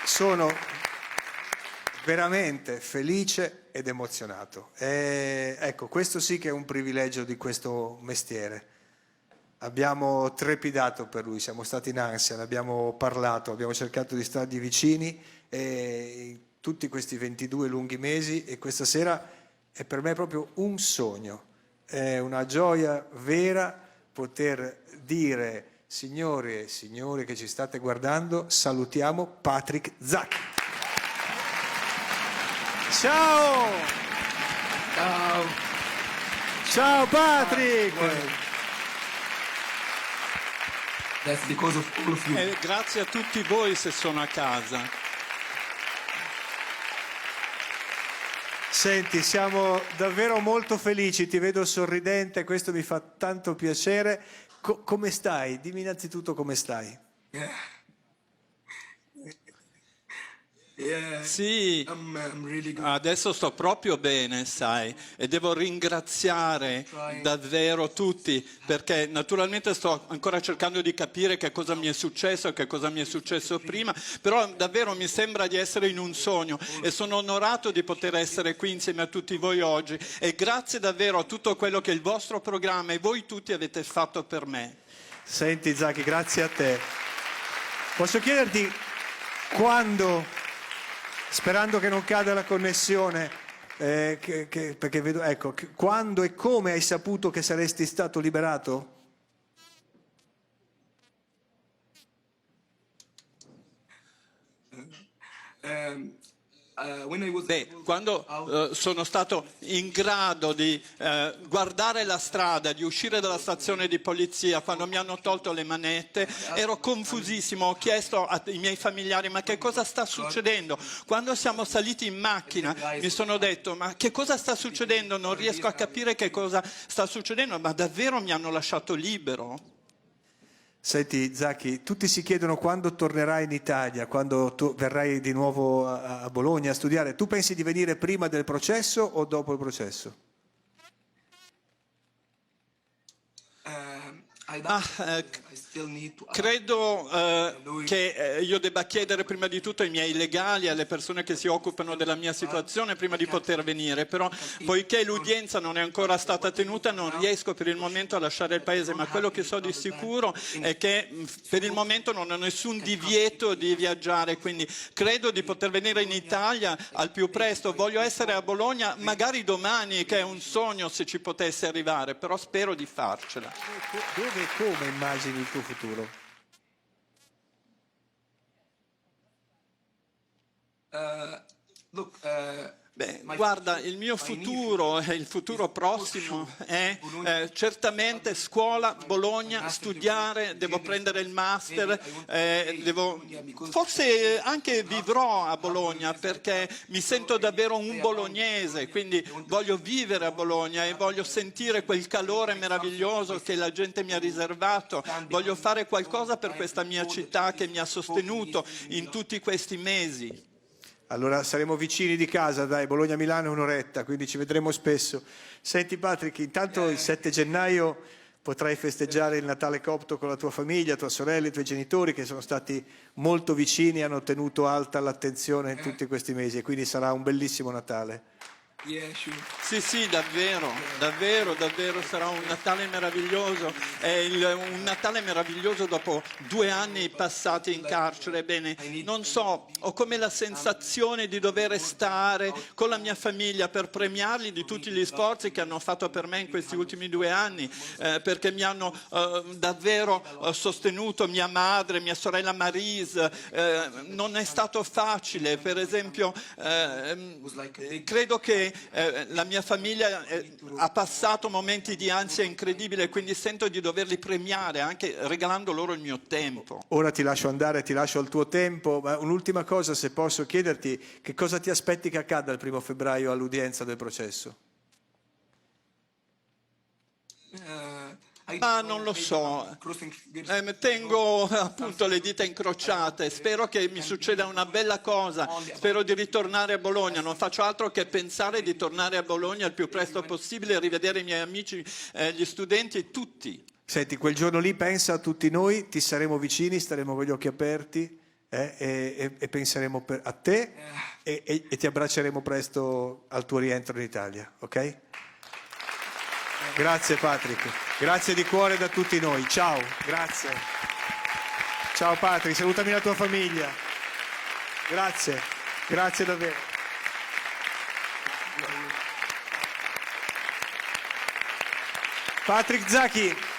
sono veramente felice ed emozionato. Ecco, questo sì che è un privilegio di questo mestiere. Abbiamo trepidato per lui, siamo stati in ansia, ne abbiamo parlato, abbiamo cercato di stargli vicini tutti questi 22 lunghi mesi, e questa sera è per me proprio un sogno, è una gioia vera poter dire: signore e signori che ci state guardando, salutiamo Patrick Zaki. Ciao! Ciao! Ciao Patrick! That's because of all of you. Grazie a tutti voi se sono a casa. Senti, siamo davvero molto felici, ti vedo sorridente, questo mi fa tanto piacere. Come stai? Dimmi innanzitutto come stai. Sì, I'm really good. adesso sto proprio bene, sai, e devo ringraziare davvero tutti, perché naturalmente sto ancora cercando di capire che cosa mi è successo e che cosa mi è successo prima, però davvero mi sembra di essere in un sogno e sono onorato di poter essere qui insieme a tutti voi oggi, e grazie davvero a tutto quello che il vostro programma e voi tutti avete fatto per me. Senti Zaki, grazie a te. Posso chiederti quando, sperando che non cada la connessione, perché vedo, ecco, quando e come hai saputo che saresti stato liberato? Quando sono stato in grado di guardare la strada, di uscire dalla stazione di polizia, quando mi hanno tolto le manette, ero confusissimo, ho chiesto ai miei familiari: ma che cosa sta succedendo? Quando siamo saliti in macchina mi sono detto: ma che cosa sta succedendo? Non riesco a capire che cosa sta succedendo, ma davvero mi hanno lasciato libero? Senti Zaki, tutti si chiedono quando tornerai in Italia, quando tu verrai di nuovo a Bologna a studiare. Tu pensi di venire prima del processo o dopo il processo? Credo che io debba chiedere prima di tutto ai miei legali, alle persone che si occupano della mia situazione prima di poter venire, però poiché l'udienza non è ancora stata tenuta non riesco per il momento a lasciare il paese, ma quello che so di sicuro è che per il momento non ho nessun divieto di viaggiare, quindi credo di poter venire in Italia al più presto. Voglio essere a Bologna magari domani, che è un sogno se ci potesse arrivare, però spero di farcela. Dove e come immagini il tuo futuro? Guarda, il mio futuro, il futuro prossimo è certamente scuola, Bologna, studiare, devo prendere il master, forse anche vivrò a Bologna perché mi sento davvero un bolognese, quindi voglio vivere a Bologna e voglio sentire quel calore meraviglioso che la gente mi ha riservato, voglio fare qualcosa per questa mia città che mi ha sostenuto in tutti questi mesi. Allora saremo vicini di casa, dai, Bologna-Milano è un'oretta, quindi ci vedremo spesso. Senti Patrick, intanto il 7 gennaio potrai festeggiare il Natale copto con la tua famiglia, tua sorella, i tuoi genitori che sono stati molto vicini e hanno tenuto alta l'attenzione in tutti questi mesi, e quindi sarà un bellissimo Natale. Sì, davvero sarà un Natale meraviglioso, è un Natale meraviglioso dopo 2 anni passati in carcere. Bene, non so, ho come la sensazione di dover stare con la mia famiglia per premiarli di tutti gli sforzi che hanno fatto per me in questi ultimi 2 anni, perché mi hanno davvero sostenuto, mia madre, mia sorella Marise, non è stato facile, per esempio credo che la mia famiglia ha passato momenti di ansia incredibile, quindi sento di doverli premiare anche regalando loro il mio tempo. Ora ti lascio andare, ti lascio al tuo tempo, ma un'ultima cosa, se posso chiederti, che cosa ti aspetti che accada il 1° febbraio all'udienza del processo? Ma non lo so, tengo appunto le dita incrociate, spero che mi succeda una bella cosa, spero di ritornare a Bologna, non faccio altro che pensare di tornare a Bologna il più presto possibile, rivedere i miei amici, gli studenti, tutti. Senti, quel giorno lì pensa a tutti noi, ti saremo vicini, staremo con gli occhi aperti, e penseremo a te e ti abbracceremo presto al tuo rientro in Italia, ok? Grazie Patrick, grazie di cuore da tutti noi, ciao, grazie. Ciao Patrick, salutami la tua famiglia. Grazie, grazie davvero. Patrick Zaki.